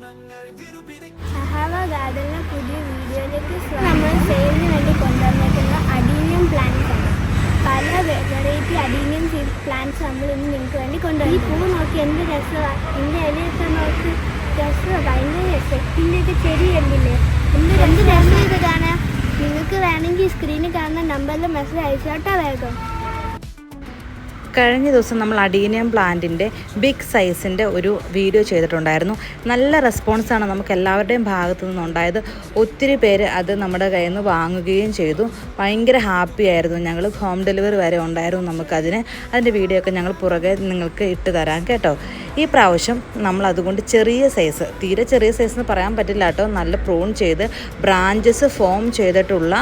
സഹാവ ഗാർഡനിലെ പുതിയ വീഡിയോയിലേക്ക് നമ്മൾ സെയിലിന് വേണ്ടി കൊണ്ടുവന്നിട്ടുള്ള അഡീനിയം പ്ലാന്റ്സ് ആണ്. പല വെറൈറ്റി അഡീനിയം പ്ലാന്റ്സ് നമ്മൾ ഇന്ന് നിങ്ങൾക്ക് വേണ്ടി കൊണ്ടുവരും. ഈ പൂ നോക്കി എന്ത് രസമാണ്, ഇതിൻ്റെ ഇലയൊക്കെ നോക്കി രസമാണ്, ഭയങ്കര എഫക്റ്റിൻ്റെയൊക്കെ ചെടി കണ്ടില്ലേ, എന്ത് രസം ഇത് കാണാൻ. നിങ്ങൾക്ക് വേണമെങ്കിൽ സ്ക്രീനിൽ കാണുന്ന നമ്പറിൽ മെസ്സേജ് അയച്ചോട്ടാ വേഗം. കഴിഞ്ഞ ദിവസം നമ്മൾ അഡീനിയം പ്ലാന്റിൻ്റെ ബിഗ് സൈസിൻ്റെ ഒരു വീഡിയോ ചെയ്തിട്ടുണ്ടായിരുന്നു. നല്ല റെസ്പോൺസാണ് നമുക്ക് എല്ലാവരുടെയും ഭാഗത്തു നിന്നുണ്ടായത്. ഒത്തിരി പേര് അത് നമ്മുടെ കയ്യിൽ നിന്ന് വാങ്ങുകയും ചെയ്തു. ഭയങ്കര ഹാപ്പി ആയിരുന്നു. ഞങ്ങൾ ഹോം ഡെലിവറി വരെ ഉണ്ടായിരുന്നു നമുക്കതിന്. അതിൻ്റെ വീഡിയോ ഒക്കെ ഞങ്ങൾ പുറകെ നിങ്ങൾക്ക് ഇട്ട് തരാം കേട്ടോ. ഈ പ്രാവശ്യം നമ്മൾ അതുകൊണ്ട് ചെറിയ സൈസ്, തീരെ ചെറിയ സൈസ് എന്ന് പറയാൻ പറ്റില്ല കേട്ടോ, നല്ല പ്രൂൺ ചെയ്ത് ബ്രാഞ്ചസ് ഫോം ചെയ്തിട്ടുള്ള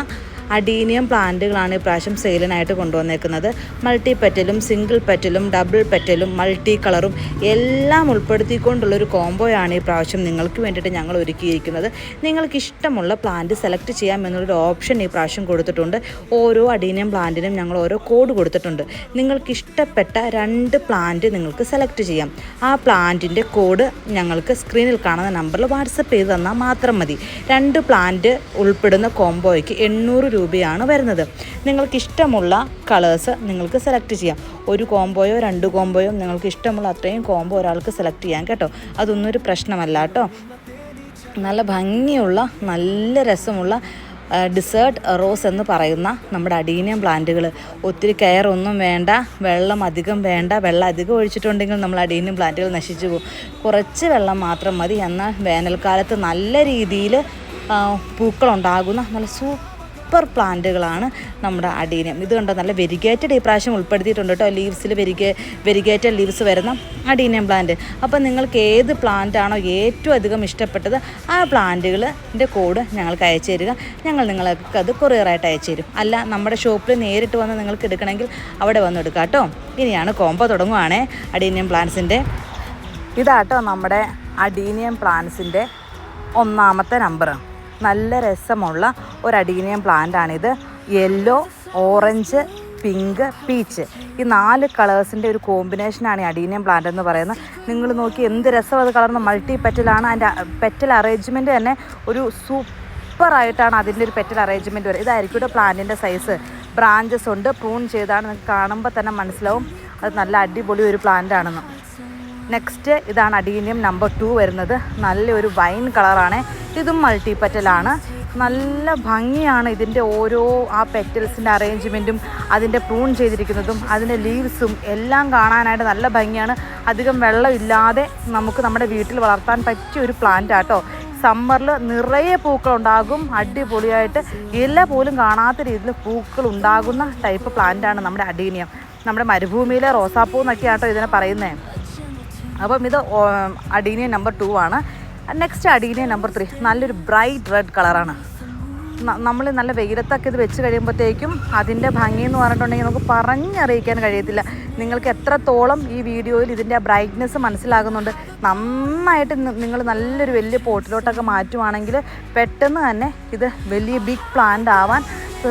അഡീനിയം പ്ലാന്റുകളാണ് ഈ പ്രാവശ്യം സെയിലിനായിട്ട് കൊണ്ടുവന്നേക്കുന്നത്. മൾട്ടി പെറ്റലും സിംഗിൾ പെറ്റലും ഡബിൾ പെറ്റലും മൾട്ടി കളറും എല്ലാം ഉൾപ്പെടുത്തിക്കൊണ്ടുള്ളൊരു കോംബോയാണ് ഈ പ്രാവശ്യം നിങ്ങൾക്ക് വേണ്ടിയിട്ട് ഞങ്ങൾ ഒരുക്കിയിരിക്കുന്നത്. നിങ്ങൾക്ക് ഇഷ്ടമുള്ള പ്ലാന്റ് സെലക്ട് ചെയ്യാമെന്നുള്ളൊരു ഓപ്ഷൻ ഈ പ്രാവശ്യം കൊടുത്തിട്ടുണ്ട്. ഓരോ അഡീനിയം പ്ലാന്റിനും ഞങ്ങൾ ഓരോ കോഡ് കൊടുത്തിട്ടുണ്ട്. നിങ്ങൾക്ക് ഇഷ്ടപ്പെട്ട 2 പ്ലാന്റ് നിങ്ങൾക്ക് സെലക്ട് ചെയ്യാം. ആ പ്ലാന്റിൻ്റെ കോഡ് ഞങ്ങൾക്ക് സ്ക്രീനിൽ കാണുന്ന നമ്പറിൽ വാട്സപ്പ് ചെയ്ത് തന്നാൽ മാത്രം മതി. 2 പ്ലാന്റ് ഉൾപ്പെടുന്ന കോംബോയ്ക്ക് 800 രൂപയാണ് വരുന്നത്. നിങ്ങൾക്ക് ഇഷ്ടമുള്ള കളേഴ്സ് നിങ്ങൾക്ക് സെലക്ട് ചെയ്യാം. ഒരു കോംബോയോ 2 കോംബോയോ നിങ്ങൾക്ക് ഇഷ്ടമുള്ള അത്രയും കോംബോ ഒരാൾക്ക് സെലക്ട് ചെയ്യാം കേട്ടോ. അതൊന്നും ഒരു പ്രശ്നമല്ല കേട്ടോ. നല്ല ഭംഗിയുള്ള നല്ല രസമുള്ള ഡിസേർട്ട് റോസ് എന്ന് പറയുന്ന നമ്മുടെ അഡീനിയം പ്ലാന്റുകൾ. ഒത്തിരി കെയർ ഒന്നും വേണ്ട, വെള്ളം അധികം വേണ്ട. വെള്ളം അധികം ഒഴിച്ചിട്ടുണ്ടെങ്കിൽ നമ്മൾ അഡീനിയം പ്ലാന്റുകൾ നശിച്ചു പോകും. കുറച്ച് വെള്ളം മാത്രം മതി. എന്നാൽ വേനൽക്കാലത്ത് നല്ല രീതിയിൽ പൂക്കളുണ്ടാകുന്ന നല്ല സൂപ്പർ പ്ലാന്റുകളാണ് നമ്മുടെ അഡീനിയം. ഇത് കണ്ടോ, നല്ല വെരിഗേറ്റഡ് ഈ പ്രാവശ്യം ഉൾപ്പെടുത്തിയിട്ടുണ്ട് കേട്ടോ. ലീവ്സിൽ വെരിഗേറ്റഡ് ലീവ്സ് വരുന്ന അഡീനിയം പ്ലാന്റ്. അപ്പോൾ നിങ്ങൾക്ക് ഏത് പ്ലാന്റ് ആണോ ഏറ്റവും അധികം ഇഷ്ടപ്പെട്ടത് ആ പ്ലാന്റുകളുടെ കോഡ് ഞങ്ങൾക്ക് അയച്ചു തരിക. ഞങ്ങൾ നിങ്ങൾക്ക് അത് കൊറിയറായിട്ട് അയച്ചു തരും. അല്ല, നമ്മുടെ ഷോപ്പിൽ നേരിട്ട് വന്ന് നിങ്ങൾക്ക് എടുക്കണമെങ്കിൽ അവിടെ വന്ന് എടുക്കാം കേട്ടോ. ഇനിയാണ് കോംബോ തുടങ്ങുവാണേ അഡീനിയം പ്ലാന്റ്സിൻ്റെ. ഇതാട്ടോ നമ്മുടെ അഡീനിയം പ്ലാന്റ്സിൻ്റെ 1ാമത്തെ നമ്പർ. നല്ല രസമുള്ള ഒരു അഡീനിയം പ്ലാന്റാണിത്. യെല്ലോ, ഓറഞ്ച്, പിങ്ക്, പീച്ച്, ഈ 4 കളേഴ്സിൻ്റെ ഒരു കോമ്പിനേഷനാണ് ഈ അഡീനിയം പ്ലാന്റ് എന്ന് പറയുന്നത്. നിങ്ങൾ നോക്കി എന്ത് രസം അത് കളർന്ന് മൾട്ടി പെറ്റലാണ്. അതിൻ്റെ പെറ്റൽ അറേഞ്ച്മെൻറ്റ് തന്നെ ഒരു സൂപ്പറായിട്ടാണ് അതിൻ്റെ ഒരു പെറ്റൽ അറേഞ്ച്മെൻറ്റ് വരെ. ഇതായിരിക്കും ഇവിടെ പ്ലാന്റിൻ്റെ സൈസ്. ബ്രാഞ്ചസ് ഉണ്ട്, പ്രൂൺ ചെയ്താണ്. നിങ്ങൾക്ക് കാണുമ്പോൾ തന്നെ മനസ്സിലാവും അത് നല്ല അടിപൊളി ഒരു പ്ലാന്റ് ആണെന്ന്. നെക്സ്റ്റ് ഇതാണ് അഡീനിയം നമ്പർ 2 വരുന്നത്. നല്ലൊരു വൈൻ കളറാണ്. ഇതും മൾട്ടി പെറ്റലാണ്. നല്ല ഭംഗിയാണ് ഇതിൻ്റെ ഓരോ ആ പെറ്റൽസിൻ്റെ അറേഞ്ച്മെൻറ്റും അതിൻ്റെ പ്രൂൺ ചെയ്തിരിക്കുന്നതും അതിൻ്റെ ലീവ്സും എല്ലാം കാണാനായിട്ട് നല്ല ഭംഗിയാണ്. അധികം വെള്ളമില്ലാതെ നമുക്ക് നമ്മുടെ വീട്ടിൽ വളർത്താൻ പറ്റിയ ഒരു പ്ലാന്റ് ആട്ടോ. സമ്മറിൽ നിറയെ പൂക്കളുണ്ടാകും. അടിപൊളിയായിട്ട് ഇല പോലും കാണാത്ത രീതിയിൽ പൂക്കൾ ഉണ്ടാകുന്ന ടൈപ്പ് പ്ലാന്റാണ് നമ്മുടെ അഡീനിയം. നമ്മുടെ മരുഭൂമിയിലെ റോസാപ്പൂ എന്നൊക്കെ ആട്ടോ ഇതിനെ പറയുന്നത്. അപ്പം ഇത് അഡീനിയം നമ്പർ 2 ആണ്. Next adenium number 3. നല്ലൊരു ബ്രൈറ്റ് റെഡ് കളറാണ്. നമ്മൾ നല്ല വെയിലത്തൊക്കെ ഇത് വെച്ച് കഴിയുമ്പോഴത്തേക്കും അതിൻ്റെ ഭംഗി എന്ന് പറഞ്ഞിട്ടുണ്ടെങ്കിൽ നമുക്ക് പറഞ്ഞറിയിക്കാൻ കഴിയത്തില്ല. നിങ്ങൾക്ക് എത്രത്തോളം ഈ വീഡിയോയിൽ ഇതിൻ്റെ ബ്രൈറ്റ്നെസ് മനസ്സിലാകുന്നുണ്ട്. നന്നായിട്ട് നിങ്ങൾ നല്ലൊരു വലിയ പോട്ടിലോട്ടൊക്കെ മാറ്റുവാണെങ്കിൽ പെട്ടെന്ന് തന്നെ ഇത് വലിയ ബിഗ് പ്ലാന്റ് ആവാൻ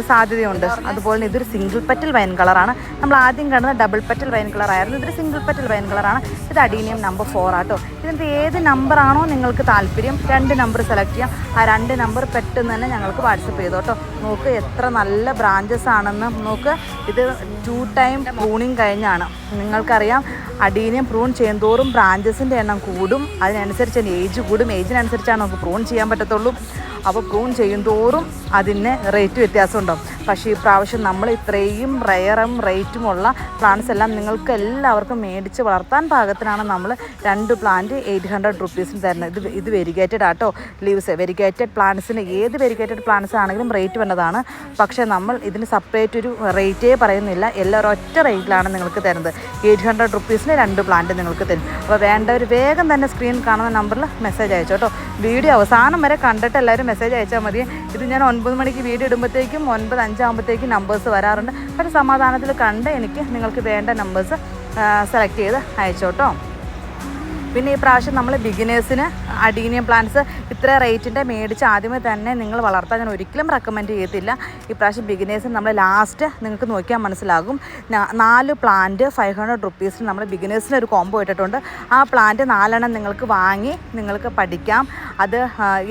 സാധ്യതയുണ്ട്. അതുപോലെ തന്നെ ഇതൊരു സിംഗിൾ പെറ്റൽ വൈൻ കളറാണ്. നമ്മൾ ആദ്യം കാണുന്നത് ഡബിൾ പെറ്റൽ വൈൻ കളറായിരുന്നു. ഇതൊരു സിംഗിൾ പെറ്റൽ വൈൻ കളറാണ്. ഇത് അഡീനിയം നമ്പർ 4 ആട്ടോ. ഇതിൻ്റെ ഏത് നമ്പറാണോ നിങ്ങൾക്ക് താല്പര്യം 2 നമ്പർ സെലക്ട് ചെയ്യാം. ആ 2 നമ്പർ പെട്ടെന്ന് തന്നെ ഞങ്ങൾക്ക് വാട്സപ്പ് ചെയ്തോ കേട്ടോ. നോക്ക് എത്ര നല്ല ബ്രാഞ്ചസ് ആണെന്ന് നോക്ക്. ഇത് 2 ടൈം പ്രൂണിങ് കഴിഞ്ഞാണ്. നിങ്ങൾക്കറിയാം അഡീനിയം പ്രൂൺ ചെയ്യുന്തോറും ബ്രാഞ്ചസിൻ്റെ എണ്ണം കൂടും. അതിനനുസരിച്ച് ഏജ് കൂടും. ഏജിനനുസരിച്ചാണ് നമുക്ക് പ്രൂൺ ചെയ്യാൻ പറ്റത്തുള്ളൂ. അപ്പോൾ പ്രൂൺ ചെയ്യുന്തോറും അതിന് റേറ്റ് വ്യത്യാസം ഉണ്ടാവും. പക്ഷേ ഈ പ്രാവശ്യം നമ്മൾ ഇത്രയും റെയറും റേറ്റുമുള്ള പ്ലാന്റ്സ് എല്ലാം നിങ്ങൾക്ക് എല്ലാവർക്കും മേടിച്ച് വളർത്താൻ പാകത്തിനാണ് നമ്മൾ 2 പ്ലാന്റ് 800 റുപ്പീസിന് തരുന്നത്. ഇത് വെരിഗേറ്റഡ് ആട്ടോ. ലീവ്സ് വെരിഗേറ്റഡ് പ്ലാന്റ്സിന് ഏത് വെരിഗേറ്റഡ് പ്ലാന്റ്സ് ആണെങ്കിലും റേറ്റ് വന്നതാണ്. പക്ഷേ നമ്മൾ ഇതിന് സെപ്പറേറ്റ് ഒരു റേറ്റേ പറയുന്നില്ല. എല്ലാവരും ഒറ്റ റേറ്റിലാണ് നിങ്ങൾക്ക് തരുന്നത്. 800 റുപ്പീസിന് 2 പ്ലാന്റ് നിങ്ങൾക്ക് തരും. അപ്പോൾ വേണ്ടവർ വേഗം തന്നെ സ്ക്രീൻ കാണുന്ന നമ്പറിൽ മെസ്സേജ് അയച്ചോ കേട്ടോ. വീഡിയോ അവസാനം വരെ കണ്ടിട്ട് എല്ലാവരും മെസ്സേജ് അയച്ചാൽ മതി. ഇത് ഞാൻ 9 മണിക്ക് വീഡിയോ ഇടുമ്പോഴത്തേക്കും 9:05 ആകുമ്പോഴത്തേക്കും നമ്പേഴ്സ് വരാറുണ്ട്. പക്ഷേ സമാധാനത്തിൽ കണ്ട് എനിക്ക് നിങ്ങൾക്ക് വേണ്ട നമ്പേഴ്സ് സെലക്ട് ചെയ്ത് അയച്ചോട്ടോ. പിന്നെ ഈ പ്രാവശ്യം നമ്മൾ ബിഗിനേഴ്സിന് അഡീനിയം പ്ലാന്റ്സ് ഇത്ര റേറ്റിൻ്റെ മേടിച്ച് ആദ്യമേ തന്നെ നിങ്ങൾ വളർത്താൻ ഞാൻ ഒരിക്കലും റെക്കമെൻഡ് ചെയ്യത്തില്ല. ഈ പ്രാവശ്യം ബിഗിനേഴ്സിന് നമ്മൾ ലാസ്റ്റ് നിങ്ങൾക്ക് നോക്കിയാൽ മനസ്സിലാകും. 4 പ്ലാന്റ് 500 റുപ്പീസിന് നമ്മൾ ബിഗിനേഴ്സിന് ഒരു കോംബോ ഇട്ടിട്ടുണ്ട്. ആ പ്ലാന്റ് 4 എണ്ണം നിങ്ങൾക്ക് വാങ്ങി നിങ്ങൾക്ക് പഠിക്കാം. അത്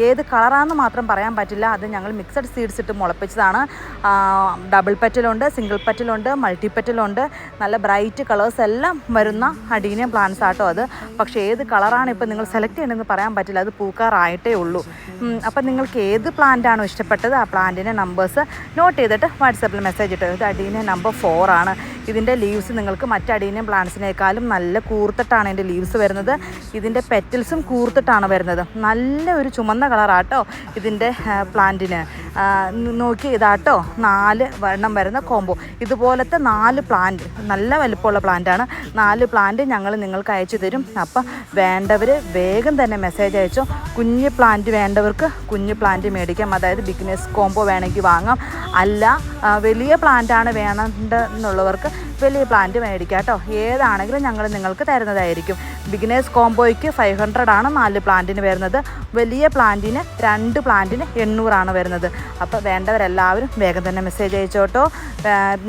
ഏത് കളറാണെന്ന് മാത്രം പറയാൻ പറ്റില്ല. അത് ഞങ്ങൾ മിക്സഡ് സീഡ്സ് ഇട്ട് മുളപ്പിച്ചതാണ്. ഡബിൾ പെറ്റലുണ്ട്, സിംഗിൾ പെറ്റലുണ്ട്, മൾട്ടി പെറ്റലുണ്ട്. നല്ല ബ്രൈറ്റ് കളേഴ്സ് എല്ലാം വരുന്ന അഡീനിയം പ്ലാന്റ്സ് ആട്ടോ അത്. പക്ഷേ ഏത് കളറാണ് ഇപ്പോൾ നിങ്ങൾ സെലക്ട് ചെയ്യണമെന്ന് പറയാൻ പറ്റില്ല. അത് പൂക്കാറായിട്ടേ ഉള്ളൂ. അപ്പം നിങ്ങൾക്ക് ഏത് പ്ലാന്റാണോ ഇഷ്ടപ്പെട്ടത് ആ പ്ലാന്റിൻ്റെ നമ്പേഴ്സ് നോട്ട് ചെയ്തിട്ട് വാട്സാപ്പിൽ മെസ്സേജ് ഇട്ടു. ഇത് അഡീനിയം നമ്പർ 4 ആണ്. ഇതിൻ്റെ ലീവ്സ് നിങ്ങൾക്ക് മറ്റ് അഡീനിയം പ്ലാന്റ്സിനേക്കാളും നല്ല കൂർത്തിട്ടാണ് ഇതിൻ്റെ ലീവ്സ് വരുന്നത്. ഇതിൻ്റെ പെറ്റൽസും കൂർത്തിട്ടാണ് വരുന്നത്. നല്ല ഒരു ചുമന്ന കളറാട്ടോ ഇതിൻ്റെ പ്ലാന്റിന്. നോക്കി ഇതാട്ടോ 4 എണ്ണം വരുന്ന കോംബോ. ഇതുപോലത്തെ 4 പ്ലാന്റ് നല്ല വലിപ്പമുള്ള പ്ലാന്റാണ്. 4 പ്ലാന്റ് ഞങ്ങൾ നിങ്ങൾക്ക് അയച്ചു തരും. അപ്പം വേണ്ടവർ വേഗം തന്നെ മെസ്സേജ് അയച്ചോ. കുഞ്ഞ് പ്ലാന്റ് വേണ്ടവർക്ക് കുഞ്ഞ് പ്ലാന്റ് മേടിക്കാം. അതായത് ബിഗിനേഴ്സ് കോംബോ വേണമെങ്കിൽ വാങ്ങാം. അല്ല വലിയ പ്ലാന്റാണ് വേണമെന്നുള്ളവർക്ക് വലിയ പ്ലാന്റ് മേടിക്കാം കേട്ടോ. ഏതാണെങ്കിലും ഞങ്ങൾ നിങ്ങൾക്ക് തരുന്നതായിരിക്കും. ബിഗിനേഴ്സ് കോംബോയ്ക്ക് 500 ആണ് 4 പ്ലാന്റിന് വരുന്നത്. വലിയ പ്ലാന്റിന് 2 പ്ലാന്റിന് 800 ആണ് വരുന്നത്. അപ്പോൾ വേണ്ടവരെല്ലാവരും വേഗം തന്നെ മെസ്സേജ് അയച്ചോട്ടോ.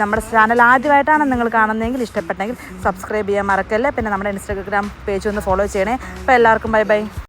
നമ്മുടെ ചാനൽ ആദ്യമായിട്ടാണ് നിങ്ങൾ കാണുന്നതെങ്കിൽ ഇഷ്ടപ്പെട്ടെങ്കിൽ സബ്സ്ക്രൈബ് ചെയ്യാൻ മറക്കല്ലേ. പിന്നെ നമ്മുടെ ഇൻസ്റ്റാഗ്രാം പേജ് ഒന്ന് ഫോളോ ചെയ്യണേ. അപ്പോൾ എല്ലാവർക്കും ബൈ ബൈ.